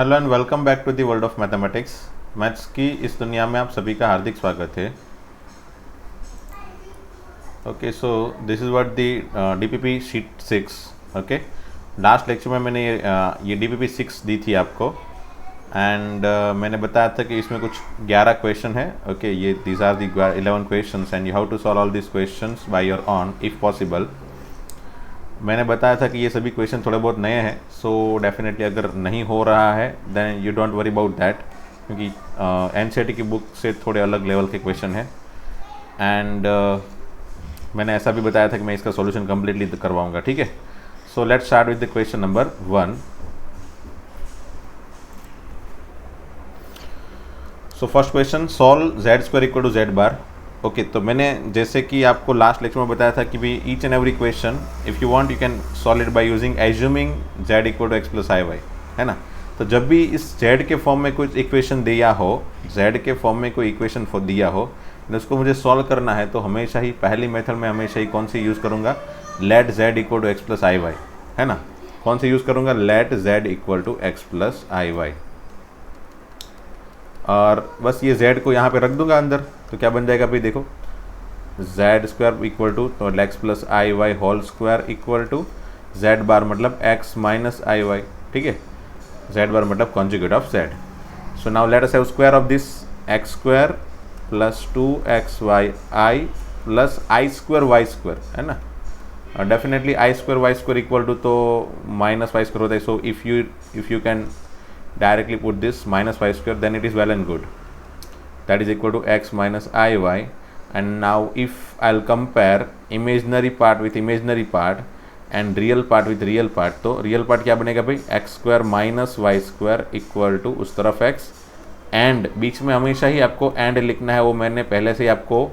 Hello and welcome back to the world of mathematics. Maths की इस दुनिया में आप सभी का हार्दिक स्वागत है। Okay, so this is what the DPP sheet 6। Okay, last lecture में मैंने ये डीपीपी 6 दी थी आपको एंड मैंने बताया था कि इसमें कुछ 11 क्वेश्चन है। ओके, ये these are the 11 questions and you have to solve all this questions by your own if possible. मैंने बताया था कि ये सभी क्वेश्चन थोड़े बहुत नए हैं, सो डेफिनेटली अगर नहीं हो रहा है then you don't worry about that, क्योंकि एनसीईआरटी की बुक से थोड़े अलग लेवल के क्वेश्चन हैं एंड मैंने ऐसा भी बताया था कि मैं इसका सॉल्यूशन कम्प्लीटली करवाऊंगा। ठीक है, so let's start with the question number 1। So first question, solve z square equal to Z bar. Okay, तो मैंने जैसे कि आपको लास्ट लेक्चर में बताया था कि भी each and every question if you want you can solve it by using assuming z equal to x plus I y, है ना। तो जब भी इस जेड के फॉर्म में कुछ इक्वेशन दिया हो, जेड के फॉर्म में कोई इक्वेशन दिया हो, उसको मुझे सॉल्व करना है, तो हमेशा ही पहली मेथड में हमेशा ही कौन सी यूज़ करूँगा, let z equal to x plus I y, है ना। कौन सी यूज़ करूँगा, let z equal to x plus I y, और बस ये z को यहाँ पे रख दूंगा अंदर, तो क्या बन जाएगा भाई, देखो जेड स्क्वायर इक्वल टू तो X plus I Y whole square equal to Z bar मतलब एक्स माइनस आई वाई। ठीक है, जेड बार मतलब conjugate of z. So now let us have square of this x square plus 2xy i plus i square Y square, है ना। और definitely i square Y square equal to तो minus Y square होता है। So if you can directly put this minus y square, then it is well and good, that is equal to x minus iy. And now if I'll compare imaginary part with imaginary part and real part with real part, तो real part क्या बनेगा भाई, x square minus y square equal to उस तरफ x, and बीच में हमेशा ही आपको and लिखना है। वो मैंने पहले से ही आपको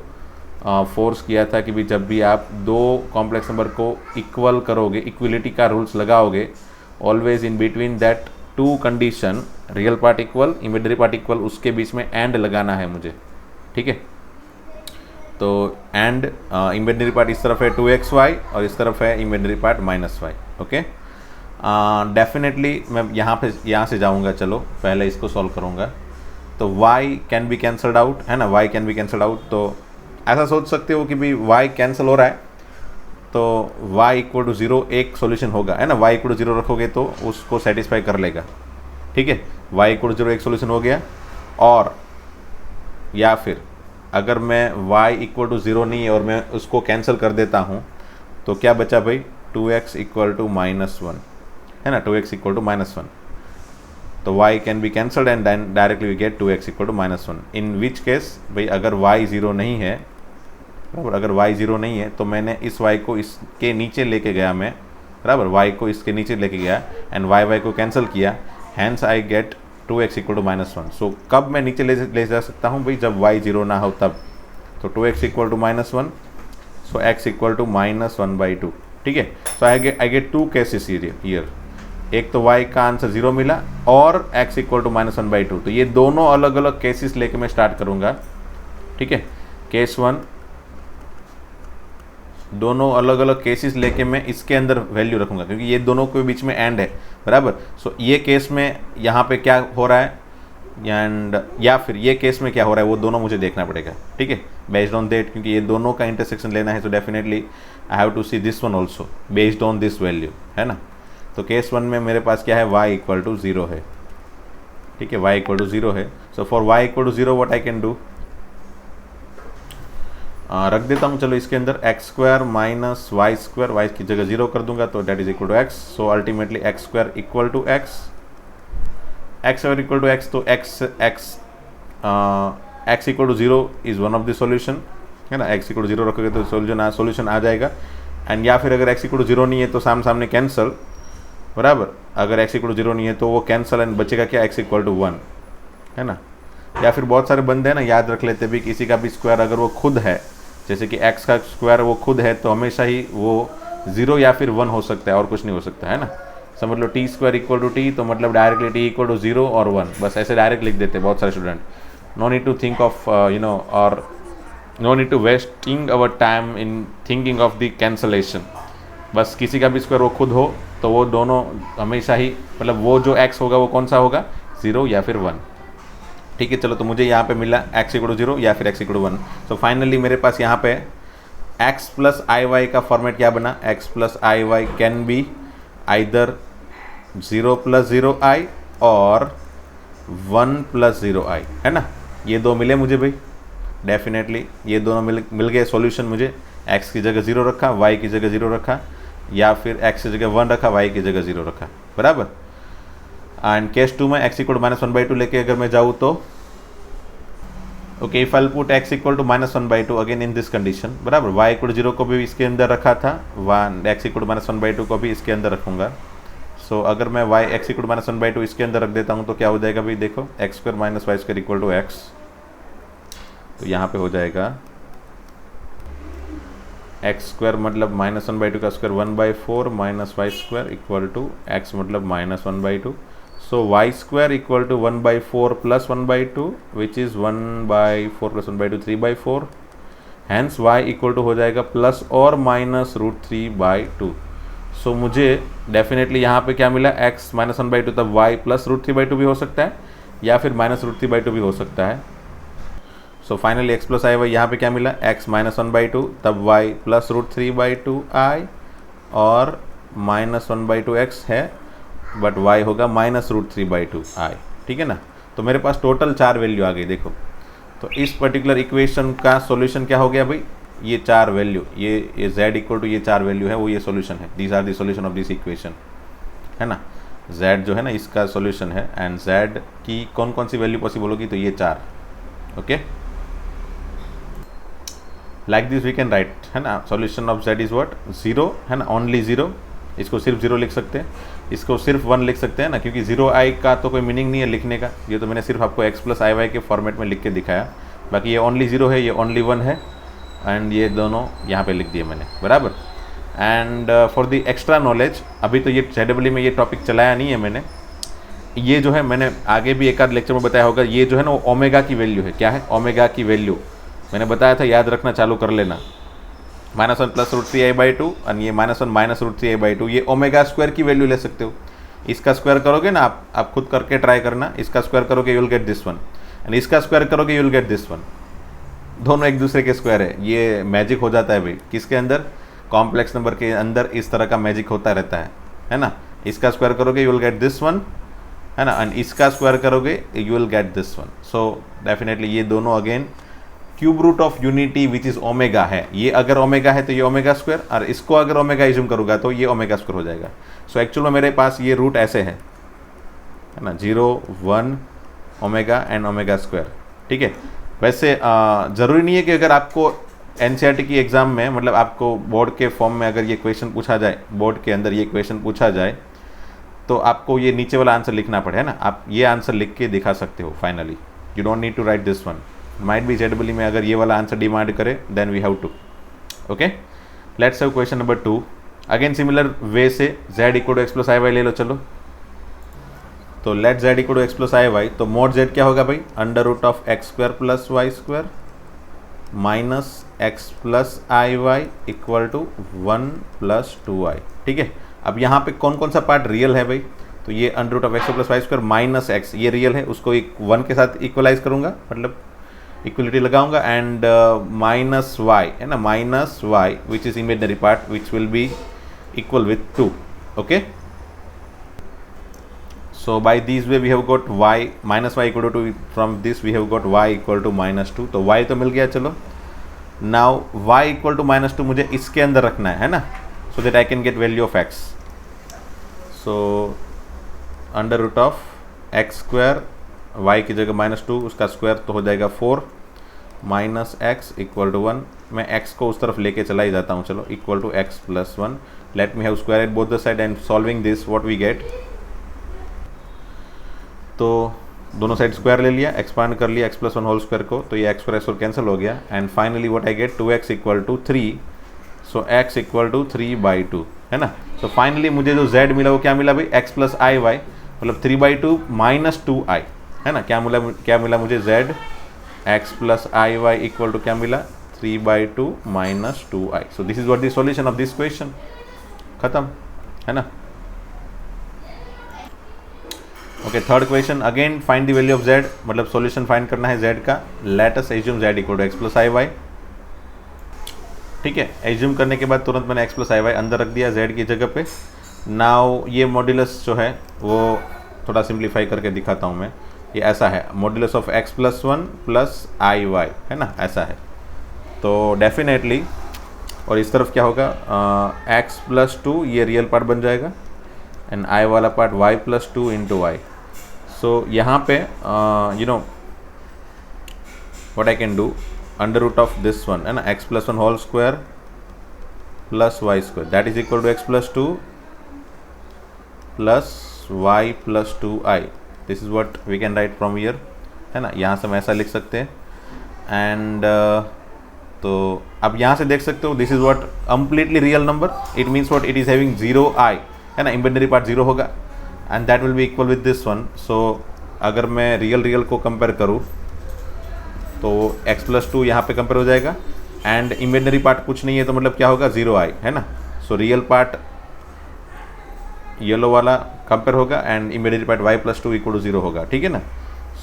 फोर्स किया था कि भी जब भी आप दो कॉम्प्लेक्स नंबर को इक्वल करोगे, इक्वलिटी का रूल्स लगाओगे, always in between that two condition, real part equal imaginary part equal, उसके बीच में एंड लगाना है मुझे। ठीक है, तो एंड इमेजिनरी पार्ट इस तरफ है 2xy और इस तरफ है imaginary part minus y. Okay, definitely मैं यहाँ से जाऊँगा, चलो पहले इसको सॉल्व करूँगा। तो y can be cancelled out, है ना, y can be cancelled out. तो ऐसा सोच सकते हो कि भाई y कैंसिल हो रहा है तो y इक्वल टू 0 एक सोल्यूशन होगा, है ना। y इक्वल टू 0 रखोगे तो उसको सेटिस्फाई कर लेगा। ठीक है, y इक्वल टू 0 एक सोल्यूशन हो गया। और या फिर अगर मैं y इक्वल टू 0 नहीं है और मैं उसको कैंसिल कर देता हूँ, तो क्या बचा भाई, 2x इक्वल टू माइनस 1, है ना, 2x इक्वल टू माइनस 1। तो y can be cancelled and then directly we get 2x equal to minus 1। In which case भाई अगर y 0 नहीं है, बराबर, अगर y 0 नहीं है तो मैंने इस y को इसके नीचे लेके गया, मैं बराबर y को इसके नीचे लेके गया एंड y को कैंसिल किया, hence I get 2x equal to minus 1। So कब मैं नीचे ले जा सकता हूँ भाई, जब y 0 ना हो तब। तो 2x equal to minus 1, so x equal to minus 1/2। ठीक है, so I get two cases here. एक तो y का आंसर 0 मिला और x इक्वल टू माइनस 1/2। तो ये दोनों अलग अलग केसेस लेके मैं स्टार्ट करूँगा। ठीक है, केस 1, दोनों अलग अलग केसेस लेके मैं इसके अंदर वैल्यू रखूंगा, क्योंकि ये दोनों के बीच में एंड है, बराबर। सो ये केस में यहाँ पे क्या हो रहा है एंड या फिर ये केस में क्या हो रहा है, वो दोनों मुझे देखना पड़ेगा। ठीक है, बेस्ड ऑन दैट, क्योंकि ये दोनों का इंटरसेक्शन लेना है, तो definitely I have to see this one also based on this value, है ना। तो केस 1 में मेरे पास क्या है, y इक्वल टू 0 है। ठीक है, y इक्वल टू 0 है। So for y equal to 0 what I can do, रख देता हूँ चलो इसके अंदर X square minus Y square, Y की जगह 0 कर दूंगा तो that is equal to X. So ultimately X square equal to X, X square equal to X, तो X equal to 0 is one of the solution, है ना। X equal to 0 रखोगे तो सोल्यूशन आ जाएगा। एंड या फिर अगर एक्स इक्वल टू 0 नहीं है तो सामने कैंसल, बराबर। अगर एक्स इक्वल टू 0 नहीं है तो वो कैंसल एंड बचेगा क्या, एक्स इक्वल टू 1, है ना। या फिर बहुत सारे बंदे हैं ना, याद रख लेते भी, किसी का भी स्क्वायर अगर वो खुद है, जैसे कि x का स्क्वायर वो खुद है, तो हमेशा ही वो 0 या फिर 1 हो सकता है और कुछ नहीं हो सकता, है ना। समझ लो T square equal to T, तो मतलब डायरेक्टली टी इक्वल टू 0 और 1, बस ऐसे डायरेक्ट लिख देते हैं बहुत सारे student. No need to think of और no need to wasting our time in thinking of the cancellation. बस किसी का भी स्क्वायर वो खुद हो तो वो दोनों हमेशा ही मतलब वो जो x होगा वो कौन सा होगा, 0 या फिर 1। ठीक है, चलो तो मुझे यहाँ पे मिला x इक्वल टू 0 या फिर x equal to 1। So finally मेरे पास यहाँ पे x प्लस आई वाई का फॉर्मेट क्या बना, x plus I y can be either 0 plus 0 i और 1 प्लस 0 आई, है ना। ये दो मिले मुझे भाई, डेफिनेटली ये दोनों मिल गए सॉल्यूशन मुझे। x की जगह 0 रखा, y की जगह 0 रखा, या फिर x की जगह 1 रखा, y की जगह 0 रखा, बराबर। एंड केस 2 में x इक्वल टू -1/2 लेके अगर मैं जाऊँ तो okay, if I put x equal to -1/2 again in this condition, बराबर। y इक्वल टू 0 को भी इसके अंदर रखा था, x इक्वल टू -1/2 को भी इसके अंदर रखूँगा। सो अगर मैं x इक्वल टू -1/2 इसके अंदर रख देता हूँ तो क्या हो जाएगा भाई, देखो x² - y² equal to x, तो यहाँ पे हो जाएगा x² मतलब -1/2 का square 1/4 minus y² equal to x मतलब -1/2। So y² equal to 1/4 plus 1/2 which is 1/4 plus 1/2 3/4। Hence y equal to हो जाएगा प्लस और माइनस √3/2। सो मुझे डेफिनेटली यहाँ पे क्या मिला, x -1/2 तब y प्लस √3/2 भी हो सकता है या फिर माइनस √3/2 भी हो सकता है। सो फाइनली x प्लस आई वाई यहाँ पे क्या मिला, x -1/2 तब y प्लस √3/2 i और -1/2x है बट y होगा माइनस √3/2 i, ठीक है ना। तो मेरे पास टोटल 4 वैल्यू आ गई देखो। तो इस पर्टिकुलर इक्वेशन का सॉल्यूशन क्या हो गया भाई, ये 4 वैल्यू, ये z इक्वल टू ये 4 वैल्यू है वो ये सॉल्यूशन है। These are the solution of this equation, है ना। z जो है ना इसका सॉल्यूशन है एंड z की कौन कौन सी वैल्यू पॉसिबल होगी, तो ये 4। Okay, like this we can write, है ना। Solution of z is what, 0, है ना, ओनली 0। इसको सिर्फ 0 लिख सकते हैं, इसको सिर्फ 1 लिख सकते हैं ना, क्योंकि 0 i का तो कोई मीनिंग नहीं है लिखने का। ये तो मैंने सिर्फ आपको x प्लस आई वाई के फॉर्मेट में लिख के दिखाया। बाकी ये ओनली 0 है, ये ओनली 1 है एंड ये दोनों यहाँ पे लिख दिए मैंने, बराबर। And for the extra knowledge, अभी तो ये ZEE में ये टॉपिक चलाया नहीं है मैंने। ये जो है मैंने आगे भी एक आध लेक्चर में बताया होगा, ये जो है ना वो ओमेगा की वैल्यू है। क्या है, ओमेगा की वैल्यू मैंने बताया था, याद रखना, चालू कर लेना। -1 प्लस √3i/2 और ये -1 माइनस √3i/2, ये ओमेगा स्क्वायर की वैल्यू ले सकते हो। इसका स्क्वायर करोगे ना आप खुद करके ट्राई करना, इसका स्क्वायर करोगे you will get this one and इसका स्क्वायर करोगे you will get this one. दोनों एक दूसरे के स्क्वायर है। ये मैजिक हो जाता है भाई किसके अंदर, कॉम्प्लेक्स नंबर के अंदर इस तरह का मैजिक होता रहता है ना। इसका स्क्वायर करोगे you will get this one, है ना, एंड इसका स्क्वायर करोगे you will get this one. So definitely ये दोनों again cube root of unity which is omega है। ये अगर ओमेगा है तो ये ओमेगा स्क्वायर, और इसको अगर ओमेगा इज्यूम करूँगा तो ये ओमेगा स्क्वायर हो जाएगा। सो एक्चुअल में मेरे पास ये रूट ऐसे है ना, 0 1 ओमेगा एंड ओमेगा स्क्वायर, ठीक है। वैसे ज़रूरी नहीं है कि अगर आपको NCERT की एग्ज़ाम में, मतलब आपको बोर्ड के फॉर्म में अगर ये क्वेश्चन पूछा जाए, बोर्ड के अंदर ये क्वेश्चन पूछा जाए तो आपको ये नीचे वाला आंसर लिखना पड़े, है ना। आप ये आंसर लिख के दिखा सकते हो finally, you don't need to write this one. Might be ZEE में अगर ये वाला आंसर डिमांड करे then we have to. Okay, let's have question number 2। Again similar way से z equal to x plus I Y ले लो। चलो तो let z equal to x plus I Y, तो मोड z क्या होगा भाई, √(x² + y² minus x plus I Y equal to 1 + 2i, ठीक है। अब यहाँ पे कौन कौन सा पार्ट रियल है भाई, तो ये √(x² + y² माइनस x ये रियल है, उसको एक 1 के साथ इक्वलाइज करूँगा, मतलब इक्वलिटी लगाऊंगा एंड माइनस y, है ना, minus y which is imaginary part which will be equal with 2। Okay, so by this way we have got y minus y equal to 2, from this we have got y equal to -2। तो y तो मिल गया। चलो now y equal to -2 मुझे इसके अंदर रखना है ना, सो that I can get value of x। So √(x², y की जगह -2 उसका स्क्वायर तो हो जाएगा 4 माइनस x इक्वल टू 1। मैं x को उस तरफ लेके चला ही जाता हूँ, चलो, equal to x plus 1। Let me have square at both the side and solving this what we get. तो दोनों साइड स्क्वायर ले लिया, एक्सपांड कर लिया x प्लस 1 होल स्क्वायर को, तो ये x² कैंसिल हो गया and finally what I get 2x equal to 3। So x equal to 3/2, है ना। तो फाइनली मुझे जो z मिला वो क्या मिला भाई, x प्लस आई वाई मतलब 3/2 माइनस 2i, है ना। क्या मिला मुझे z x plus I Y equal to क्या मिला, 3/2 minus 2i। So this is what the solution of this question. ख़त्म, है ना। Okay, third question, again find the value of z, मतलब सॉल्यूशन फाइंड करना है z का। Let us assume z equal to x plus I y. ठीक है, assume करने के बाद तुरंत मैंने एक्स प्लस आई वाई अंदर रख दिया z की जगह पे। नाउ ये मॉड्यूलस जो है वो थोड़ा सिंप्लीफाई करके दिखाता हूँ मैं। ये ऐसा है, modulus of x plus one plus I y, है ना, ऐसा है। तो डेफिनेटली, और इस तरफ क्या होगा, x प्लस टू, ये रियल पार्ट बन जाएगा, एंड i वाला part y plus two into Y. So यहाँ पे you know what I can do, under root of this one, है ना, x plus one whole square plus Y square, that is equal to x plus two plus Y plus two I. This is what we can write from here, है ना। यहाँ से हम ऐसा लिख सकते हैं। एंड तो अब यहाँ से देख सकते हो, this is what completely real number, it means what, it is having zero आई, है ना, इमेजिनरी पार्ट जीरो होगा, and that will be equal with this one. So अगर मैं रियल को कंपेयर करूँ तो x प्लस टू यहाँ पर कंपेयर हो जाएगा, एंड इमेजिनरी पार्ट कुछ नहीं है, तो मतलब क्या होगा, जीरो आई, है ना। सो रियल पार्ट येलो वाला कंपेयर होगा, and imaginary part y plus two equal to zero होगा, ठीक है ना।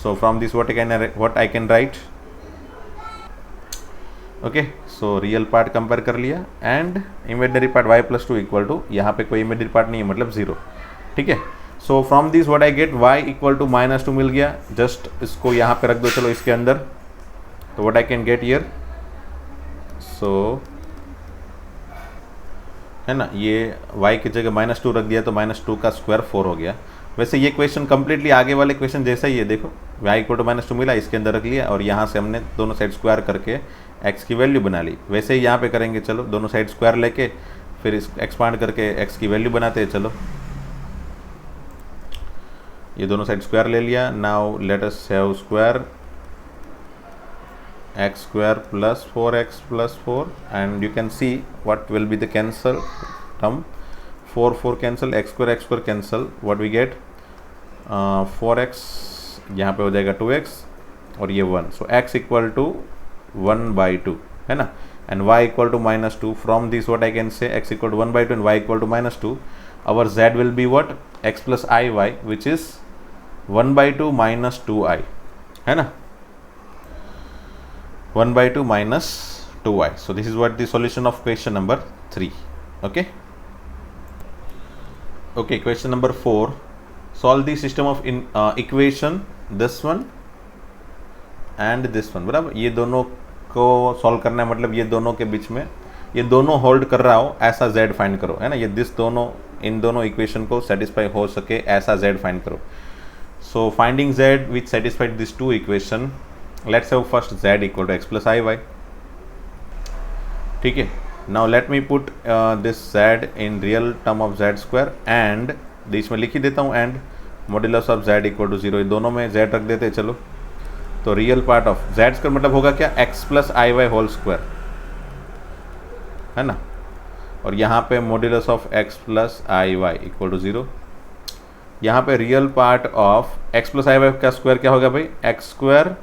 So from this what I can write, okay, so real part compare कर लिया, and imaginary part y plus two equal to, यहाँ पे कोई इमेजिनरी पार्ट नहीं है, मतलब जीरो, ठीक है। So from this what I get, y equal to minus two मिल गया, जस्ट इसको यहाँ पे रख दो, चलो इसके अंदर, तो what I can get here, so है ना, ये y की जगह माइनस टू रख दिया, तो माइनस टू का स्क्वायर 4 हो गया। वैसे ये क्वेश्चन कंप्लीटली आगे वाले क्वेश्चन जैसा ही है, देखो y equal to minus two मिला, इसके अंदर रख लिया, और यहाँ से हमने दोनों साइड स्क्वायर करके x की वैल्यू बना ली। वैसे ही यहाँ पे करेंगे, चलो दोनों साइड स्क्वायर लेके फिर इस एक्सपांड करके x की वैल्यू बनाते हैं। चलो ये दोनों साइड स्क्वायर ले लिया। Now let us have square x square plus 4x plus 4, and you can see what will be the cancel term, 4 cancel, x square cancel, what we get 4x, यहाँ पे हो जाएगा 2x और ये 1। So x equal to 1/2, है ना, and y equal to minus two. From this what I can say, x equal to 1/2 and y equal to minus two. Our z will be what, x plus I y, which is 1/2 minus 2i, है ना, 1/2 minus 2i. So this is what the solution of question number 3. Okay. Okay, question number 4. Solve the system of equation this one and this one. बराबर, ये दोनों को solve करना है, मतलब ये दोनों के बीच में ये दोनों होल्ड कर रहा हो ऐसा z फाइंड करो, है ना। ये दिस दोनों, इन दोनों इक्वेशन को सेटिस्फाई हो सके ऐसा z फाइंड करो। So finding z which satisfied this two equation, let's have first z equal to x plus i y, ठीक है। now let me put this z in real term of z square, and इसमें लिख ही देता हूँ, and modulus of z equal to 0, ये दोनों में z रख देते हैं। चलो, तो real part of z square मतलब होगा क्या, x प्लस आई वाई होल स्क्वायर, है ना, और यहाँ पे modulus of x plus I Y equal to 0। यहाँ पे real part of x plus I Y का स्क्वायर क्या होगा भाई, x square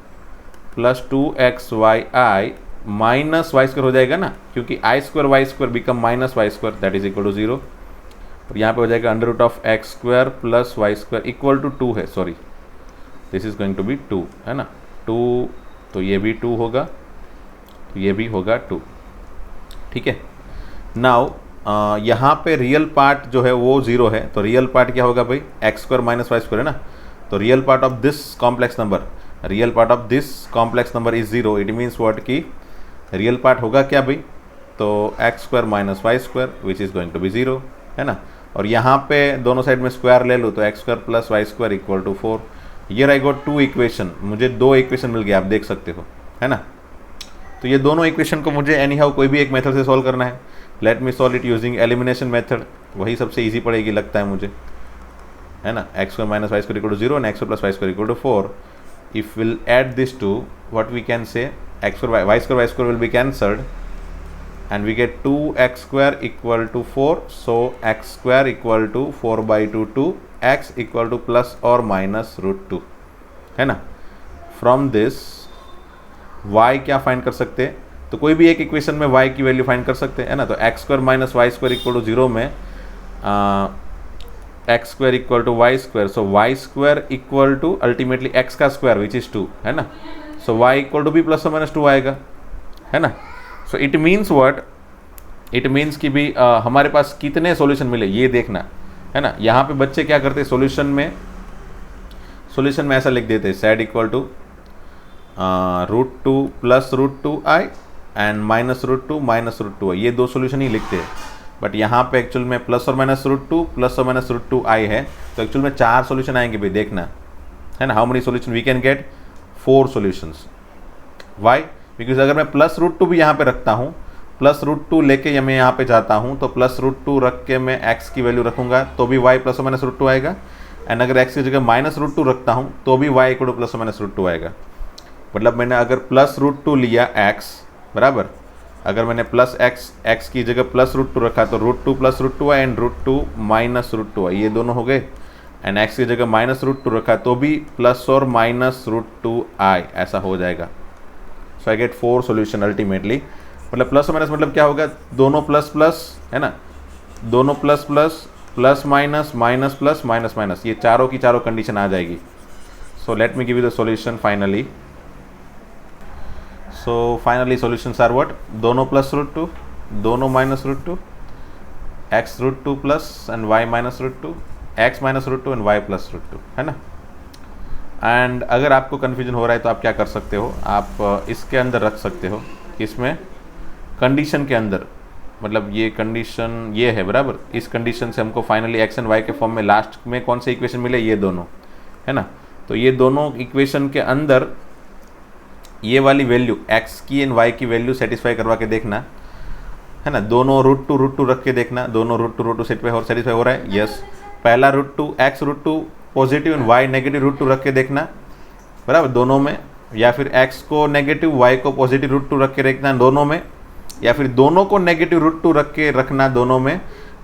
plus 2xyi minus Y square हो जाएगा ना, क्योंकि I square Y square become minus Y square, that is equal to 0। और यहाँ पे हो जाएगा under root of x square plus Y square equal to 2 है, sorry this is going to be 2, है ना, 2, तो ये भी 2 होगा, तो ये भी होगा 2, ठीक है। नाउ यहाँ पे रियल पार्ट जो है वो 0 है, तो रियल पार्ट क्या होगा भाई, x square minus Y square, है ना। तो real part of this complex number, real part of this complex number is 0, it means what की रियल पार्ट होगा क्या भाई, तो x square minus Y square which is going to be 0, है ना। और यहाँ पे दोनों साइड में स्क्वायर ले लूँ, तो x square plus Y square equal to 4। Here I got 2 equation, मुझे 2 इक्वेशन मिल गया, आप देख सकते हो, है ना। तो ये दोनों इक्वेशन को मुझे एनी हाउ कोई भी एक मेथड से सॉल्व करना है। Let me solve it using elimination method, वही सबसे ईजी पड़ेगी लगता है मुझे, है ना। X square minus Y square equal to 0 and x square plus Y square equal to 4। If we'll add this to, what we can say, x square y square will be cancelled, and we get 2x square equal to 4. So x square equal to 4/2 to x equal to plus or minus root 2, है ना। From this y क्या find कर सकते हैं, तो कोई भी एक इक्वेशन में y की वैल्यू फाइंड कर सकते हैं, है ना। तो x square minus Y square equal to 0 में x square equal to y square, so y square equal to ultimately x का स्क्वायर विच इज़ 2, है ना. सो वाई इक्वल टू भी प्लस और माइनस 2 आएगा, है ना. So it means what, it means कि भी हमारे पास कितने सॉल्यूशन मिले ये देखना, है ना. यहाँ पे बच्चे क्या करते हैं, सॉल्यूशन में ऐसा लिख देते हैं z equal to √2 plus √2i and -√2 ये दो सॉल्यूशन ही लिखते हैं. बट यहाँ पे एक्चुअल में प्लस और माइनस √2 प्लस और माइनस √2i है, तो एक्चुअल में 4 सॉल्यूशन आएंगे भाई, देखना, है ना. How many solution we can get, 4 solutions. Why, because अगर मैं प्लस √2 भी यहाँ पे रखता हूँ, प्लस √2 लेके मैं यहाँ पे जाता हूँ, तो प्लस √2 रख के मैं x की वैल्यू रखूँगा तो भी y प्लस और माइनस √2 आएगा. एंड अगर x की जगह माइनस √2 रखता हूँ तो भी y इक्वल टू प्लस और माइनस √2 आएगा. मतलब मैंने अगर प्लस √2 लिया x बराबर, अगर मैंने प्लस x की जगह प्लस √2 रखा तो √2 प्लस √2 एंड √2 माइनस √2 ये दोनों हो गए. एंड x की जगह माइनस √2 रखा तो भी प्लस और माइनस √2i ऐसा हो जाएगा. So I get 4 solution ultimately. मतलब प्लस और माइनस मतलब क्या होगा, दोनों प्लस प्लस, है ना, दोनों plus plus, plus minus, minus plus, minus minus, ये चारों की चारों कंडीशन आ जाएगी. So let me give you the solution finally. So finally solutions are what, दोनों प्लस √2, दोनों minus √2, x √2 plus and y minus √2, x minus √2 and y plus √2, है ना. एंड अगर आपको कन्फ्यूजन हो रहा है तो आप क्या कर सकते हो, आप इसके अंदर रख सकते हो, इसमें कंडीशन के अंदर, मतलब ये कंडीशन ये है बराबर, इस कंडीशन से हमको फाइनली एक्स एंड वाई के फॉर्म में लास्ट में कौन से इक्वेशन मिले, ये दोनों, है ना. तो ये दोनों इक्वेशन के अंदर ये वाली वैल्यू एक्स की एंड वाई की वैल्यू सेटिस्फाई करवा के देखना, है ना. दोनों √2 रख के देखना, दोनों √2 सेटिस्फाई हो रहा है, यस. पहला √2 x √2 positive and y negative √2 रख के देखना बराबर दोनों में, या फिर एक्स को नेगेटिव वाई को पॉजिटिव √2 रख के देखना दोनों में, या फिर दोनों को नेगेटिव √2 रख के रखना दोनों में.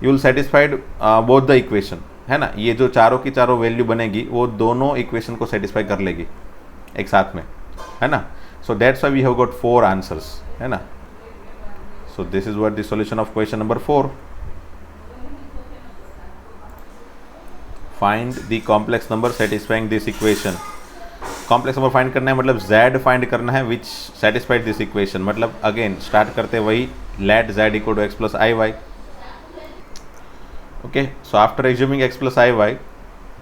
You will satisfied both the equation, है ना. ये जो चारों की चारों वैल्यू बनेगी वो दोनों इक्वेशन को सेटिस्फाई कर लेगी एक साथ में, है ना. So that's why we have got 4 answers, है ना. So this is what the solution of question number 4. Find the complex number satisfying this equation. Complex number find करना है मतलब z फाइंड करना है विच सेटिस्फाइड दिस इक्वेशन. मतलब again start करते वही, let z equal to x plus I y. Okay, so after assuming x plus I y,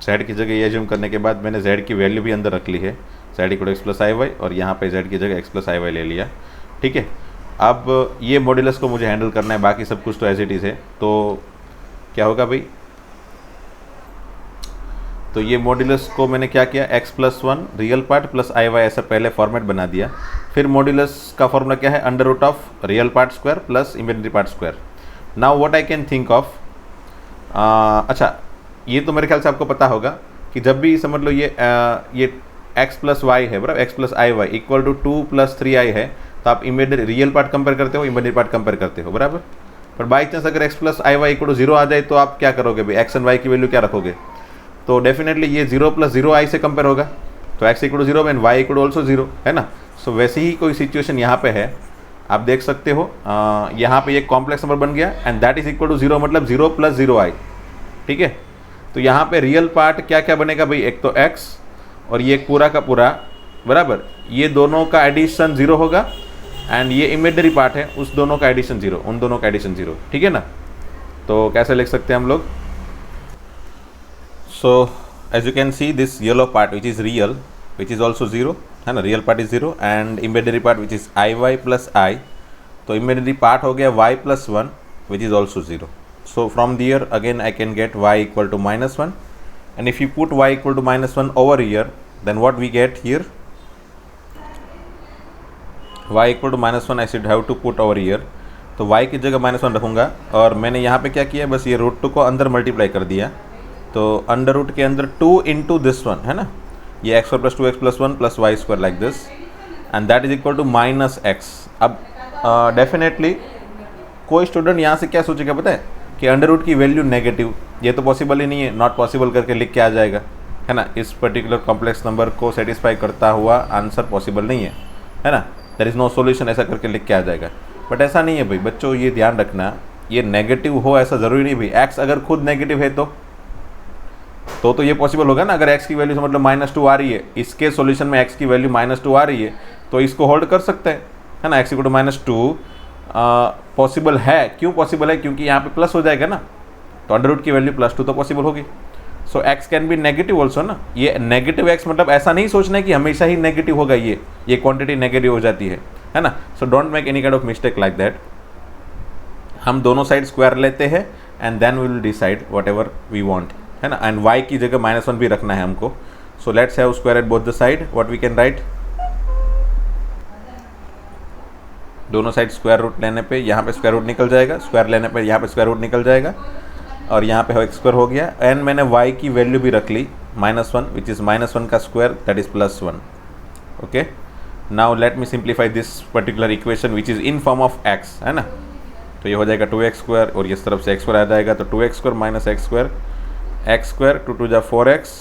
z की जगह ये एज्यूम करने के बाद मैंने z की वैल्यू भी अंदर रख ली है, z equal to x plus I y, और यहाँ पे z की जगह एक्स प्लस आई वाई ले लिया. ठीक है, अब ये मॉड्यूलस को मुझे हैंडल करना है, बाकी सब कुछ तो एज इट इज़ है. तो क्या होगा भाई, तो ये मॉड्यूलस को मैंने क्या किया, x plus 1 real part plus आई वाई ऐसा पहले फॉर्मेट बना दिया. फिर मॉड्यूलस का फॉर्मूला क्या है, under root of real part square plus imaginary part square. Now what I can think of, अच्छा ये तो मेरे ख्याल से आपको पता होगा कि जब भी समझ लो ये x प्लस वाई है बराबर, x plus I Y equal to 2 plus 3i है, तो आप इमेजिनरी रियल पार्ट कंपेयर करते हो, इमेजिनरी पार्ट कंपेयर करते हो बराबर. पर बाई चांस अगर x plus I Y equal to 0 आ जाए तो आप क्या करोगे भाई, x एंड y की वैल्यू क्या रखोगे. तो डेफिनेटली ये 0 प्लस 0i से कंपेयर होगा, तो x equal to 0 and y equal to also 0, है ना. सो वैसे ही कोई सिचुएशन यहाँ पे है, आप देख सकते हो. यहाँ पे ये कॉम्प्लेक्स नंबर बन गया and that is equal to 0, मतलब 0 प्लस 0i. ठीक है, तो यहाँ पे रियल पार्ट क्या क्या बनेगा भाई, एक तो x और ये पूरा का पूरा बराबर, ये दोनों का एडिशन 0 होगा, एंड ये इमेजिनरी पार्ट है उस दोनों का एडिशन 0, उन दोनों का एडिशन 0. ठीक है ना. तो कैसे लिख सकते हैं हम लोग, so as you can see this yellow part which is real, which is also 0, है ना, real part is 0, and imaginary part which is iy plus I, तो imaginary part हो गया y plus 1 which is also 0. so from there again I can get y equal to -1, and if you put y equal to -1 over here, then what we get here, y equal to -1 I should have to put over here. तो y की जगह -1 रखूँगा, और मैंने यहाँ पे क्या किया, बस ये √2 को अंदर मल्टीप्लाई कर दिया, तो अंडर रूट के अंदर 2 इंटू दिस वन, है ना, ये x plus 2x plus 1 plus Y square like this, and that is equal to -x. अब डेफिनेटली कोई स्टूडेंट यहाँ से क्या सोचेगा पता है, कि अंडर रूट की वैल्यू नेगेटिव, ये तो पॉसिबल ही नहीं है, नॉट पॉसिबल करके लिख के आ जाएगा, है ना. इस पर्टिकुलर कॉम्प्लेक्स नंबर को सेटिस्फाई करता हुआ आंसर पॉसिबल नहीं है, है ना. देयर इज़ नो सॉल्यूशन, ऐसा करके लिख के आ जाएगा. बट ऐसा नहीं है भाई बच्चों, ये ध्यान रखना ये नेगेटिव हो ऐसा ज़रूरी नहीं भाई। एक्स अगर खुद नेगेटिव है तो ये पॉसिबल होगा ना। अगर एक्स की वैल्यू से मतलब -2 आ रही है, इसके सॉल्यूशन में एक्स की वैल्यू -2 आ रही है, तो इसको होल्ड कर सकते हैं, है ना। एक्स इक्वल टू -2 पॉसिबल है। क्यों पॉसिबल है? क्योंकि यहाँ पे प्लस हो जाएगा ना, तो अंडर रूट की वैल्यू +2 तो पॉसिबल होगी। So X can be negative also ना। ये नेगेटिव एक्स मतलब ऐसा नहीं सोचना है कि हमेशा ही नेगेटिव होगा, ये क्वांटिटी नेगेटिव हो जाती है ना। So don't make any kind of mistake like that. हम दोनों साइड स्क्वायर लेते हैं and then we will decide whatever we want, है ना। एंड y की जगह -1 भी रखना है हमको। So let's have square at both the side. What we can write, दोनों साइड स्क्वायर रूट लेने पे यहाँ पे स्क्वायर रूट निकल जाएगा, स्क्वायर लेने पे यहाँ पे स्क्वायर रूट निकल जाएगा, और यहाँ पे x स्क्वायर हो गया। एंड मैंने y की वैल्यू भी रख ली -1, विच इज़ -1 का square, that is +1। Okay, now let me simplify this particular equation which is in form of x, है ना। तो ये हो जाएगा 2x स्क्वायर, और इस तरफ से x स्क्वायर आ जाएगा, तो 2x square minus x square, x square 2 2 जा 4x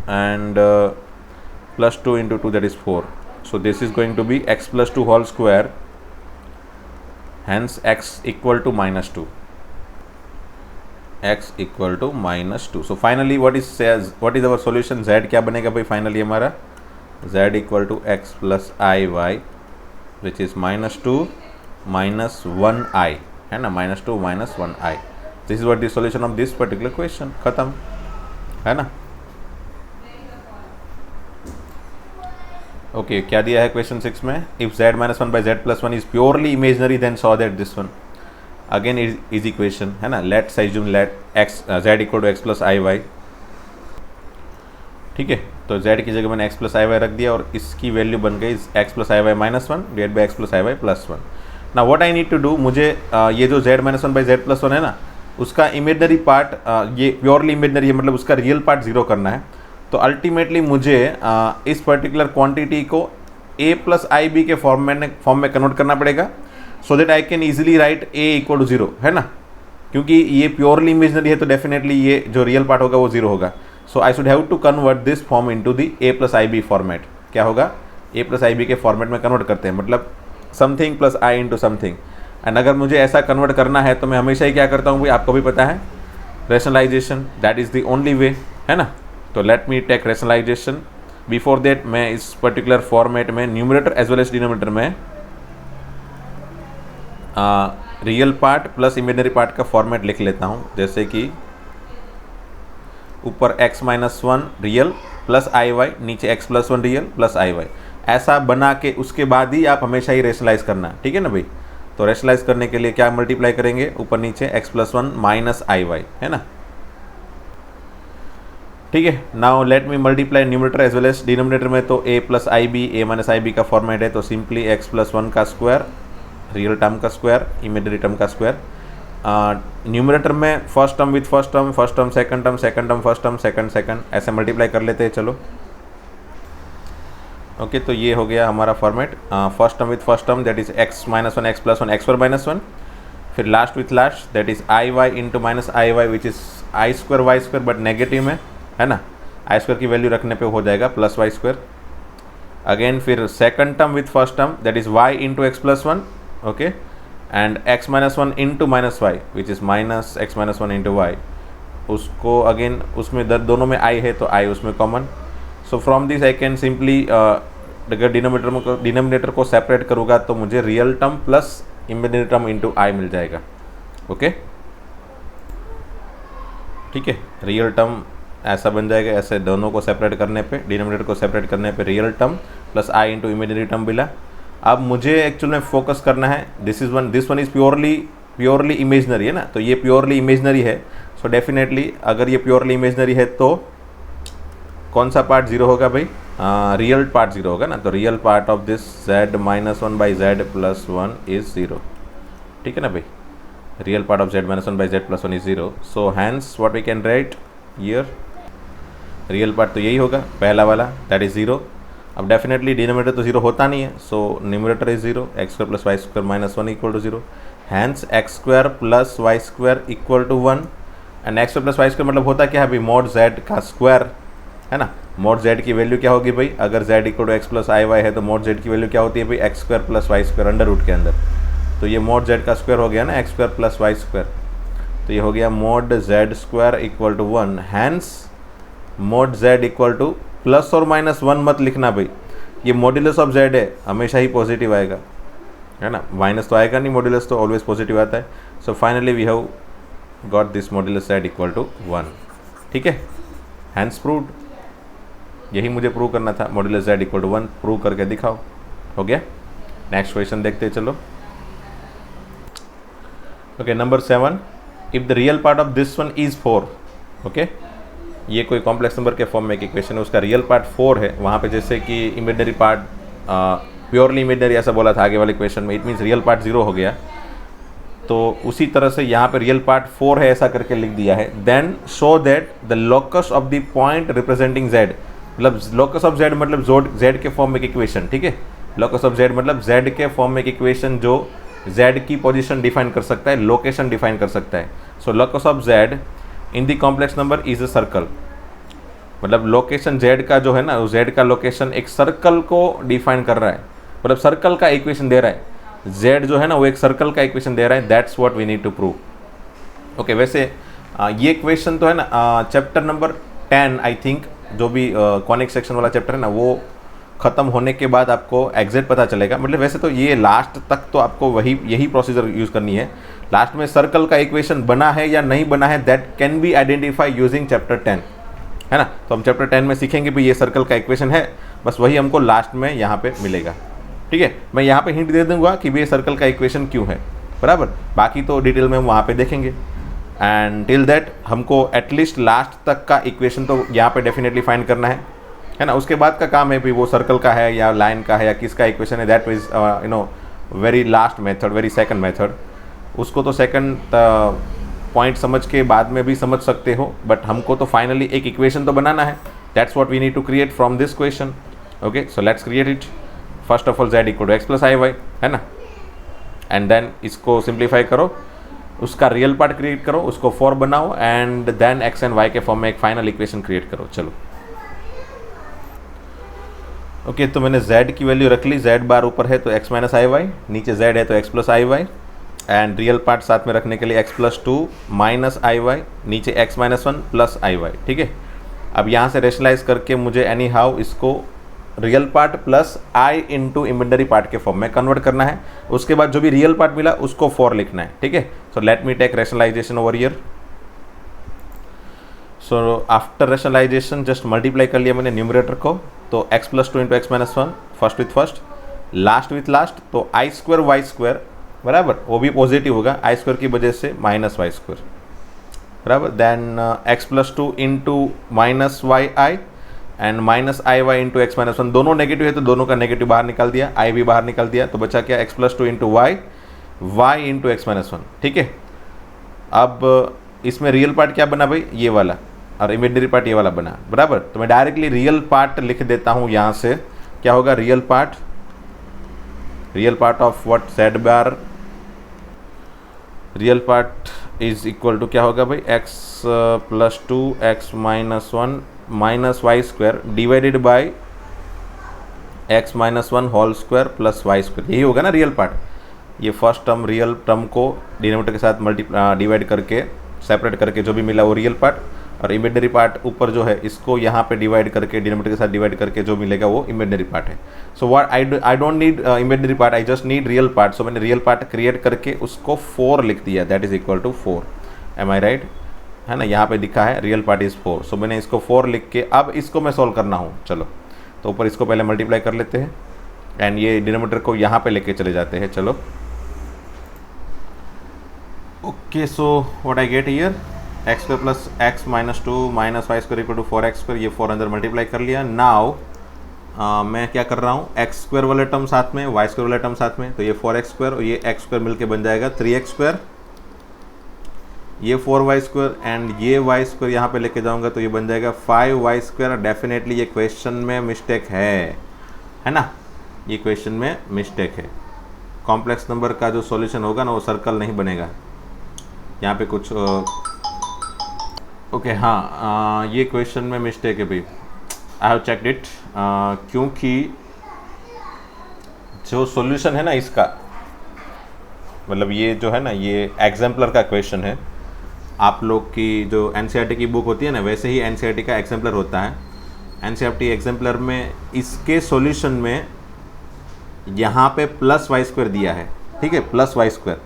and +2 into 2, that is 4. So this is going to be x plus 2 whole square, hence x equal to -2, x equal to -2. So finally what is our solution? z क्या बनेगा भाई finally हमारा? z equal to x plus iy, which is -2 -1i, है ना, -2 -1i. This is what the solution of this particular question. खत्म, है ना। Okay, क्या दिया है क्वेश्चन 6 में? If z -1 by z + 1 is purely imaginary then so that this one again is equation, है ना। Let's assume let x z equal to x plus I y, ठीक है। तो z की जगह मैंने x प्लस आई वाई रख दिया, और इसकी वैल्यू बन गई x plus I y -1 divide by x plus I y +1। ना what I need to do, मुझे ये जो z -1 by z + 1 है ना, उसका इमेजनरी पार्ट, ये प्योरली इमेजनरी है, मतलब उसका रियल पार्ट 0 करना है। तो अल्टीमेटली मुझे इस पर्टिकुलर क्वांटिटी को a प्लस आई बी के फॉर्म में कन्वर्ट करना पड़ेगा, so that I can easily write a equal to 0, है ना। क्योंकि ये प्योरली इमेजनरी है, तो डेफिनेटली ये जो रियल पार्ट होगा वो 0 होगा। So I should have to convert this form into the a plus I B format. क्या होगा? a प्लस आई बी के फॉर्मेट में कन्वर्ट करते हैं, मतलब something plus i into something. And अगर मुझे ऐसा कन्वर्ट करना है तो मैं हमेशा ही क्या करता हूँ भाई, आपको भी पता है, rationalisation, that is the only way, है ना। तो let me take rationalisation. Before that मैं इस पर्टिकुलर फॉर्मेट में numerator as well as denominator में real part plus imaginary part का फॉर्मेट लिख लेता हूँ। जैसे कि ऊपर x -1 रियल प्लस आई वाई, नीचे x + 1 रियल प्लस आई वाई, ऐसा बना के उसके बाद ही आप हमेशा ही रेशनलाइज करना, ठीक है ना भाई। तो रेशनलाइज करने के लिए क्या मल्टीप्लाई करेंगे? ऊपर नीचे x + 1 माइनस आई वाई, है ना, ठीक है। Now let me multiply numerator as well as denominator में। तो a plus I b, a minus i b का फॉर्मेट है, तो सिंपली x + 1 का स्क्वायर, रियल टर्म का स्क्वायर, इमेजनरी टर्म का स्क्वायर। न्यूमरेटर में first term with first term, first term second term, second term first term, second second, ऐसे multiply कर लेते हैं। चलो ओके, तो ये हो गया हमारा format. First term with first term, that is x -1 x + 1 x² -1, फिर last with last, that is i y into minus i y, which is I² y² but negative में, है ना। I² की वैल्यू रखने पे हो जाएगा +y²। अगेन फिर second term with first term, that is y into x + 1, okay, and x -1 into -y, which is -x -1 into y। उसको अगेन उसमें दोनों में i है, तो i उसमें common. So from this I can simply, अगर denominator को separate करूँगा तो मुझे real term plus imaginary term into i मिल जाएगा। ओके, ठीक है, रियल टर्म ऐसा बन जाएगा, ऐसे दोनों को सेपरेट करने पे, डिनोमिनेटर को सेपरेट करने पे real term plus i into imaginary term मिला। अब मुझे एक्चुअल में फोकस करना है, this one is purely imaginary, है ना। तो ये प्योरली इमेजनरी है, सो डेफिनेटली अगर ये प्योरली इमेजनरी है तो कौन सा पार्ट 0 होगा भाई? रियल पार्ट 0 होगा ना। तो real part of this z -1 by z + 1 is 0, ठीक है ना भाई। Real part of z -1 by z + 1 is 0। So hence what we can write here, real part तो यही होगा पहला वाला, दैट इज 0। अब डेफिनेटली डिनोमिनेटर तो 0 होता नहीं है, so numerator is 0, x² + y² -1 equal to 0, hence x² + y² equal to 1। And x² + y² मतलब होता क्या है भाई? mod z का स्क्वायर, है ना। mod z की वैल्यू क्या होगी भाई? अगर z equal to x + i y है तो mod z की वैल्यू क्या होती है भाई? x² + y² अंडर रूट के अंदर, तो ये mod z का स्क्वायर हो गया ना x square plus Y square, तो ये हो गया mod z square equal to 1, hence mod z equal to plus और माइनस 1 मत लिखना भाई, ये मॉड्यूलस ऑफ z है, हमेशा ही पॉजिटिव आएगा, है ना, माइनस तो आएगा नहीं, मॉड्यूलस तो ऑलवेज पॉजिटिव आता है। So finally we have got this modulus z equal to 1, ठीक है, हैंस प्रूव्ड, यही मुझे प्रूव करना था, modulus z equal to 1 prove करके दिखाओ, हो गया। नेक्स्ट क्वेश्चन देखते हैं, चलो। Okay, number 7, if the real part of this one is 4, okay, ये कोई कॉम्प्लेक्स नंबर के फॉर्म में एक इक्वेशन है, उसका रियल पार्ट 4 है, वहाँ पे जैसे कि इमेजिनरी पार्ट प्योरली इमेजिनरी ऐसा बोला था आगे वाले क्वेश्चन में, इट मीन्स रियल पार्ट 0 हो गया, तो उसी तरह से यहाँ पे रियल पार्ट 4 है ऐसा करके लिख दिया है। Then show that the locus of the point representing z, मतलब लोकस ऑफ z मतलब z के फॉर्म में एक इक्वेशन, ठीक है, लोकस ऑफ z मतलब z के फॉर्म में एक इक्वेशन जो z की पोजीशन डिफाइन कर सकता है, लोकेशन डिफाइन कर सकता है। So locus of z in the complex number is a circle, मतलब लोकेशन z का जो है ना, z का लोकेशन एक सर्कल को डिफाइन कर रहा है, मतलब सर्कल का इक्वेशन दे रहा है, z जो है ना वो एक सर्कल का इक्वेशन दे रहा है, that's what we need to prove. Okay, वैसे ये इक्वेशन तो है ना चैप्टर नंबर 10 आई थिंक, जो भी कॉनिक सेक्शन वाला चैप्टर है ना, वो ख़त्म होने के बाद आपको एग्जैक्ट पता चलेगा, मतलब वैसे तो ये लास्ट तक तो आपको यही प्रोसीजर यूज़ करनी है। लास्ट में सर्कल का इक्वेशन बना है या नहीं बना है, that can be identify using chapter 10, है ना, तो हम चैप्टर 10 में सीखेंगे भी ये सर्कल का इक्वेशन है, बस वही हमको लास्ट में यहाँ पे मिलेगा, ठीक है। मैं यहाँ पे हिंट दे दूंगा कि भी ये सर्कल का इक्वेशन क्यों है, बराबर, बाकी तो डिटेल में हम वहाँ पे देखेंगे। एंड टिल दैट हमको एटलीस्ट लास्ट तक का इक्वेशन तो यहाँ पे डेफिनेटली फाइंड करना है ना, उसके बाद का काम है भी वो सर्कल का है या लाइन का है या किसका इक्वेशन है, that is you know very last method, very second method, उसको तो सेकंड पॉइंट समझ के बाद में भी समझ सकते हो, बट हमको तो फाइनली एक इक्वेशन तो बनाना है, that's what we need to create from this question. Okay, so let's create it. First of all z equal to x plus I y, है ना, एंड देन इसको सिंप्लीफाई करो, उसका रियल पार्ट क्रिएट करो, उसको 4 बनाओ, and then x and y के form में एक फाइनल इक्वेशन क्रिएट करो। चलो, ओके, तो मैंने z की वैल्यू रख ली, z बार ऊपर है तो x माइनस आई वाई, नीचे z है तो x plus I y, and real part साथ में रखने के लिए x plus 2 minus i Y, नीचे x माइनस 1 प्लस आई वाई, ठीक है। अब यहाँ से रेशनलाइज करके मुझे एनी हाउ इसको real part plus i into imaginary part के फॉर्म में कन्वर्ट करना है, उसके बाद जो भी रियल पार्ट मिला उसको 4 लिखना है, ठीक है। So let me take rationalisation over here. So after rationalisation just multiply कर लिया मैंने न्यूमरेटर को, तो x plus 2 into x minus 1, first with first, last with last, तो आई स्क्वायर वाई स्क्वायर, बराबर, वो भी पॉजिटिव होगा आई स्क्वायर की वजह से माइनस वाई स्क्वायर, बराबर, then x plus 2 into minus y i and minus i y into x minus 1, दोनों नेगेटिव है तो दोनों का नेगेटिव बाहर निकाल दिया, आई भी बाहर निकाल दिया, तो बचा क्या x plus 2 into y, y into x minus 1, ठीक है। अब इसमें रियल पार्ट क्या बना भाई, ये वाला, और इमेजिनरी पार्ट ये वाला बना, बराबर, तो मैं डायरेक्टली रियल पार्ट लिख देता हूँ यहाँ से, क्या होगा real part of what z bar, real part is equal to क्या होगा भाई, x plus 2 x minus 1 minus Y square divided by x minus 1 whole square plus Y square, यही होगा ना रियल पार्ट। ये फर्स्ट टर्म रियल टर्म को denominator के साथ डिवाइड करके सेपरेट करके जो भी मिला वो रियल पार्ट, और इमेजिनरी पार्ट ऊपर जो है इसको यहाँ पे डिवाइड करके डिनोमिनेटर के साथ डिवाइड करके जो मिलेगा वो इमेजिनरी पार्ट है। So what I don't need imaginary part, I just need real part, so मैंने रियल पार्ट क्रिएट करके उसको 4 लिख दिया, that is equal to 4, am I right, है ना, यहाँ पे लिखा है रियल पार्ट इज 4, सो मैंने इसको 4 लिख के अब इसको मैं सॉल्व करना हूँ। चलो, तो ऊपर इसको पहले मल्टीप्लाई कर लेते हैं एंड ये डिनोमिनेटर को यहाँ पे लेके चले जाते हैं। चलो, okay, so what I get here, x square plus x minus 2 minus Y square equal to 4x square, ये 4 अंदर मल्टीप्लाई कर लिया। नाउ मैं क्या कर रहा हूँ, एक्स स्क्वायर वाले टर्म साथ में, वाई स्क्वायर वाले टर्म साथ में, तो ये 4x स्क्वायर और ये एक्स स्क्वायर मिलके बन जाएगा 3x स्क्वायर, ये 4y स्क्वायर एंड ये y स्क्वायर यहाँ पे लेके जाऊँगा तो ये बन जाएगा 5y स्क्वायर। डेफिनेटली ये क्वेश्चन में मिस्टेक है ना, ये क्वेश्चन में मिस्टेक है, कॉम्प्लेक्स नंबर का जो सॉल्यूशन होगा ना वो सर्कल नहीं बनेगा, यहाँ पे कुछ ओके, हाँ, ये क्वेश्चन में मिस्टेक है भाई, आई हैव चेक्ड इट, क्योंकि जो सॉल्यूशन है ना इसका, मतलब ये जो है ना, ये एग्जाम्पलर का क्वेश्चन है। आप लोग की जो एनसीईआरटी की बुक होती है ना, वैसे ही एनसीईआरटी का एग्जाम्पलर होता है। एनसीईआरटी एग्जाम्पलर में इसके सॉल्यूशन में यहाँ पे प्लस वाई स्क्वायर दिया है, ठीक है, प्लस वाई स्क्वायर।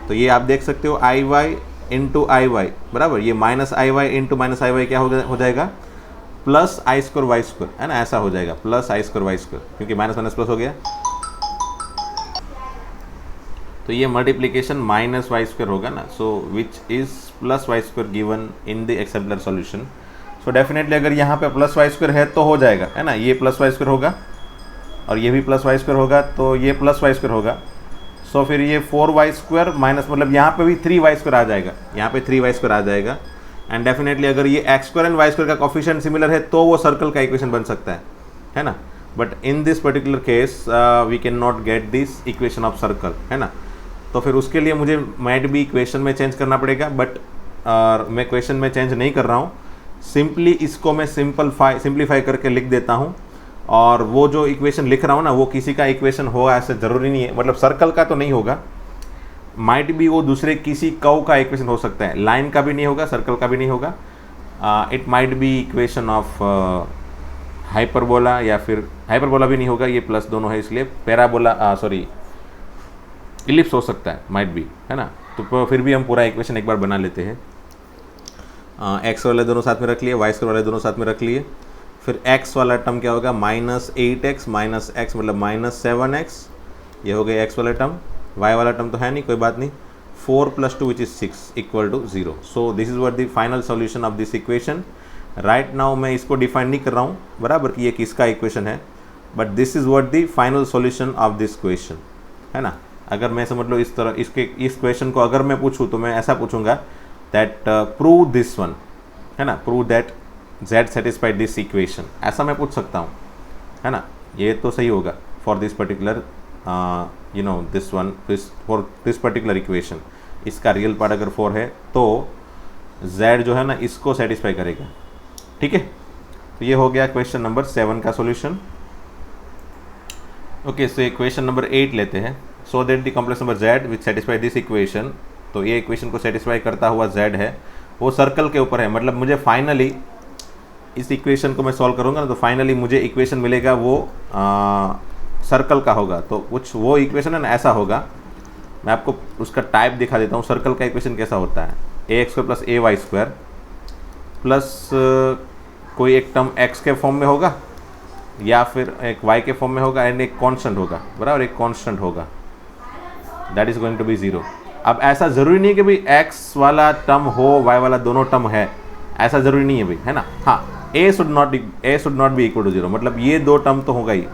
तो ये आप देख सकते हो आई वाई इंटू आई वाई बराबर, ये minus i y into minus i Y क्या हो जाएगा, plus i square Y square, है ना, ऐसा हो जाएगा, plus i square Y square, क्योंकि माइनस माइनस प्लस हो गया। तो ये मल्टीप्लीकेशन माइनस वाई स्क्वायर होगा ना, so which is plus Y square given in the exemplar solution. So definitely अगर यहाँ पे प्लस वाई स्क्वायर है तो हो जाएगा, है ना, ये प्लस वाई स्क्वायर होगा और ये भी प्लस वाई स्क्वायर होगा, तो ये प्लस वाई स्क्वायर होगा। सो फिर ये 4y स्क्वायर माइनस, मतलब यहाँ पे भी 3y स्क्वायर आ जाएगा, यहाँ पे 3y स्क्वायर आ जाएगा। एंड डेफिनेटली अगर ये x square and y square का कोफिशिएंट सिमिलर है तो वो सर्कल का इक्वेशन बन सकता है ना। But in this particular case we can not get this equation of circle, है ना। तो फिर उसके लिए मुझे माइट भी इक्वेशन में चेंज करना पड़ेगा, बट मैं क्वेश्चन में चेंज नहीं कर रहा हूँ, सिंपली इसको मैं सिंप्लीफाई करके लिख देता हूँ। और वो जो इक्वेशन लिख रहा हूँ ना, वो किसी का इक्वेशन हो ऐसे ज़रूरी नहीं है, मतलब सर्कल का तो नहीं होगा, माइट भी वो दूसरे किसी कर्व का इक्वेशन हो सकता है, लाइन का भी नहीं होगा, सर्कल का भी नहीं होगा। It might be equation of hyperbola, या फिर हाइपरबोला भी नहीं होगा, ये प्लस दोनों है इसलिए पैराबोला, सॉरी इलिप्स हो सकता है, माइट बी, है ना। तो फिर भी हम पूरा इक्वेशन एक बार बना लेते हैं। एक्स वाले दोनों साथ में रख लिए, वाई स्क्वायर वाले दोनों साथ में रख लिए। फिर x वाला टर्म क्या होगा, -8x माइनस x मतलब -7x, ये हो गया x वाला टर्म। y वाला टर्म तो है नहीं, कोई बात नहीं। 4 + 2 which is 6 equal to 0। So this is what the final solution of this equation. Right now मैं इसको डिफाइन नहीं कर रहा हूँ बराबर कि ये किसका इक्वेशन है, but this is what the final solution of this question, है ना। अगर मैं समझ लो इस तरह इस क्वेश्चन को अगर मैं पूछूँ तो मैं ऐसा पूछूंगा दैट प्रूव दिस वन, है ना, prove that z satisfied this equation, ऐसा मैं पूछ सकता हूँ, है ना। ये तो सही होगा for this particular you know this one, for this particular equation. इसका रियल पार्ट अगर 4 है तो z जो है ना इसको सेटिस्फाई करेगा, ठीक है। तो ये हो गया क्वेश्चन नंबर 7 का solution. Okay, so question number 8 लेते हैं। So that the complex number z which satisfy this equation, तो ये इक्वेशन को सेटिस्फाई करता हुआ z है, वो सर्कल के ऊपर है। मतलब मुझे फाइनली इस इक्वेशन को मैं सॉल्व करूँगा ना, तो फाइनली मुझे इक्वेशन मिलेगा वो सर्कल का होगा। तो कुछ वो इक्वेशन है ना ऐसा होगा, मैं आपको उसका टाइप दिखा देता हूँ। सर्कल का इक्वेशन कैसा होता है, ax² + ay² प्लस कोई एक टर्म x के फॉर्म में होगा या फिर एक y के फॉर्म में होगा एंड एक कांस्टेंट होगा बराबर, एक कांस्टेंट होगा, that is going to be 0। अब ऐसा ज़रूरी नहीं कि भाई x वाला टर्म हो y वाला दोनों टर्म है, ऐसा ज़रूरी नहीं है भाई, है ना। हाँ, a should not be equal to 0, मतलब ये दो टर्म तो होगा ही।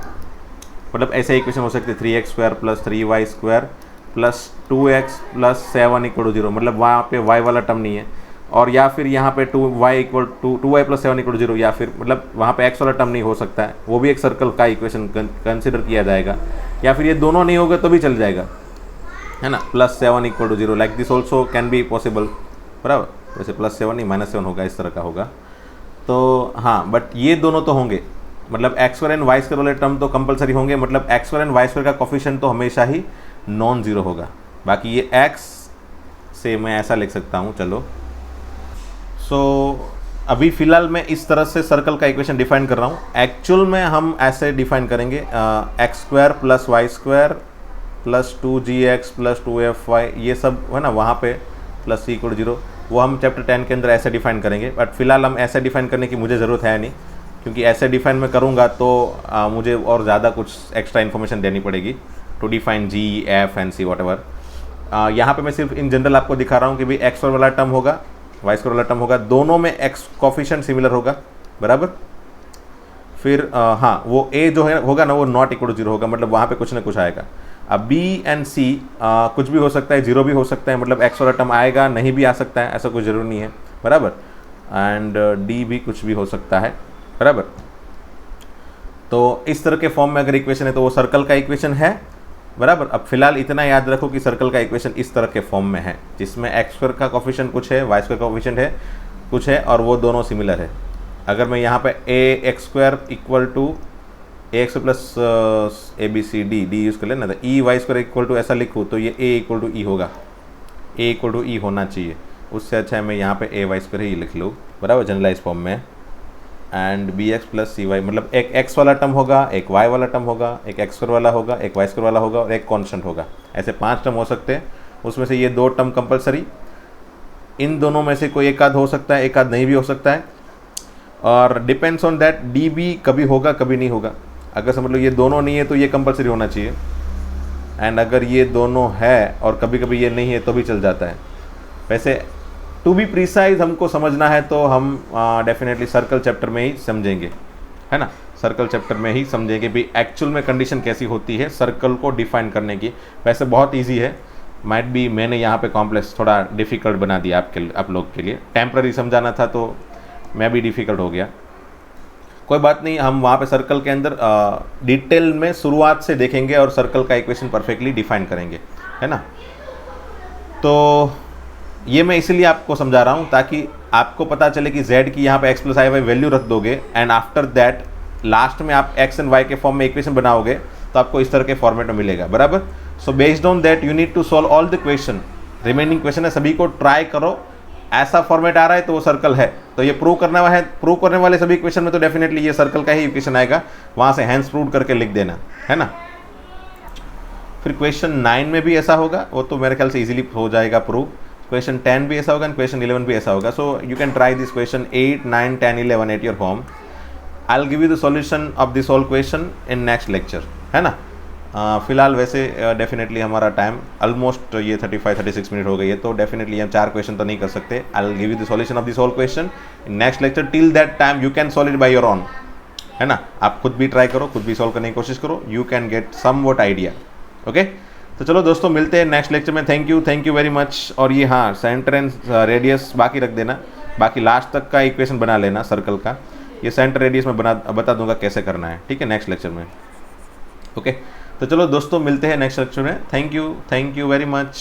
मतलब ऐसे इक्वेशन हो सकते 3x² + 3y² + 2x + 7 = 0, मतलब वहाँ पे y वाला टर्म नहीं है। और या फिर यहाँ पे 2y + 7 = 0, या फिर मतलब वहाँ पे x वाला टर्म नहीं हो सकता है, वो भी एक सर्कल का इक्वेशन कंसिडर किया जाएगा। या फिर ये दोनों नहीं होगा तो भी चल जाएगा, है ना, +7 = 0, like this also can be possible बराबर। वैसे +7 नहीं -7 होगा, इस तरह का होगा। तो हाँ, बट ये दोनों तो होंगे, मतलब x² एंड y² वाले टर्म तो कंपलसरी होंगे, मतलब x² एंड y² का कोफिशिएंट तो हमेशा ही नॉन ज़ीरो होगा। बाकी ये x से मैं ऐसा लिख सकता हूँ, चलो। सो अभी फ़िलहाल मैं इस तरह से सर्कल का इक्वेशन डिफाइन कर रहा हूँ। एक्चुअल में हम ऐसे डिफाइन करेंगे x² + y² + 2gx + 2fy, ये सब है ना, वहाँ पे +c = 0, वो हम चैप्टर 10 के अंदर ऐसे डिफाइन करेंगे। बट फिलहाल हम ऐसे डिफाइन करने की मुझे ज़रूरत है नहीं, क्योंकि ऐसे डिफाइन मैं करूँगा तो मुझे और ज़्यादा कुछ एक्स्ट्रा इन्फॉर्मेशन देनी पड़ेगी to define g, f and c whatever. यहाँ पे मैं सिर्फ इन जनरल आपको दिखा रहा हूँ कि भाई x वाला टर्म होगा, y² वाला टर्म होगा, दोनों में x कोफिशिएंट सिमिलर होगा बराबर। फिर हाँ, वो a जो है होगा ना, वो नॉट इक्वल टू 0 होगा, मतलब वहाँ पे कुछ ना कुछ आएगा। अब b एंड c कुछ भी हो सकता है, 0 भी हो सकता है, मतलब x वाला टर्म आएगा, नहीं भी आ सकता है, ऐसा कुछ ज़रूरी नहीं है बराबर। एंड d भी कुछ भी हो सकता है बराबर। तो इस तरह के फॉर्म में अगर इक्वेशन है तो वो सर्कल का इक्वेशन है बराबर। अब फिलहाल इतना याद रखो कि सर्कल का इक्वेशन इस तरह के फॉर्म में है, जिसमें x² का कोफिशिएंट कुछ है, y² का कोफिशिएंट है कुछ है, और वो दोनों सिमिलर है। अगर मैं यहाँ पे ax² = a x plus a b c d, d use कर लेना, तो e y square equal to ऐसा लिखूँ तो ये ए इक्वल टू ई होगा, ए इक्वल टू ई होना चाहिए। उससे अच्छा है मैं यहाँ पे ए वाई स्क्वायर ही लिख लूँ, बराबर, जनरलाइज फॉर्म में। And b x plus c y, मतलब एक एक्स वाला टर्म होगा, एक वाई वाला टर्म होगा, एक एक्स स्क्वायर वाला होगा, एक वाई स्क्वायर वाला होगा और एक कॉन्स्टेंट होगा। ऐसे 5 टर्म हो सकते हैं, उसमें से ये 2 टर्म कंपलसरी, इन दोनों में से कोई एक आध हो सकता है, एक आध नहीं भी हो सकता है, और डिपेंड्स ऑन दैट डी भी कभी होगा कभी नहीं होगा। अगर समझ लो ये दोनों नहीं है तो ये कंपलसरी होना चाहिए, एंड अगर ये दोनों है और कभी कभी ये नहीं है तो भी चल जाता है। वैसे टू बी प्रिसाइज हमको समझना है तो हम डेफिनेटली सर्कल चैप्टर में ही समझेंगे, है ना, सर्कल चैप्टर में ही समझेंगे भी एक्चुअल में कंडीशन कैसी होती है सर्कल को डिफाइन करने की। वैसे बहुत ईजी है, माइट बी मैंने यहाँ पे कॉम्प्लेक्स थोड़ा डिफ़िकल्ट बना दिया आप लोग के लिए, टेम्पररी समझाना था तो मैं भी डिफ़िकल्ट हो गया, कोई बात नहीं। हम वहाँ पे सर्कल के अंदर डिटेल में शुरुआत से देखेंगे और सर्कल का इक्वेशन परफेक्टली डिफाइन करेंगे, है ना। तो ये मैं इसीलिए आपको समझा रहा हूँ ताकि आपको पता चले कि z की यहाँ पे x प्लस आई वाई वैल्यू रख दोगे, एंड आफ्टर दैट लास्ट में आप x एंड y के फॉर्म में इक्वेशन बनाओगे तो आपको इस तरह के फॉर्मेट में मिलेगा, बराबर। So based on that you need to solve all the question, remaining question है सभी को ट्राई करो, ऐसा फॉर्मेट आ रहा है तो वो सर्कल है, तो ये प्रूव करने वाले सभी क्वेश्चन में तो डेफिनेटली ये सर्कल का ही इक्वेशन आएगा, वहाँ से हैंड्स प्रूव करके लिख देना, है ना। फिर क्वेश्चन 9 में भी ऐसा होगा, वो तो मेरे ख्याल से इजीली हो जाएगा प्रूव। क्वेश्चन 10 भी ऐसा होगा एंड क्वेश्चन 11 भी ऐसा होगा। So you can try this question 8, 9, 10, 11 at your home. I will give you the solution of this all question in next lecture, है ना। फिलहाल वैसे डेफिनेटली हमारा टाइम ऑलमोस्ट ये 35-36 मिनट हो गई है, तो डेफिनेटली हम 4 क्वेश्चन तो नहीं कर सकते। I will give you the solution of this all question in next lecture. Till that time you can solve it by your own, है ना। आप खुद भी ट्राई करो, खुद भी सॉल्व करने की कोशिश करो, you can get some what idea. Okay, तो चलो दोस्तों मिलते हैं नेक्स्ट लेक्चर में। Thank you very much. और ये हाँ, सेंटर एंड रेडियस बाकी रख देना, बाकी लास्ट तक का इक्वेशन बना लेना सर्कल का। ये सेंटर रेडियस में बता दूंगा कैसे करना है, ठीक है, नेक्स्ट लेक्चर में। ओके, तो चलो दोस्तों मिलते हैं नेक्स्ट लेक्चर में। Thank you very much.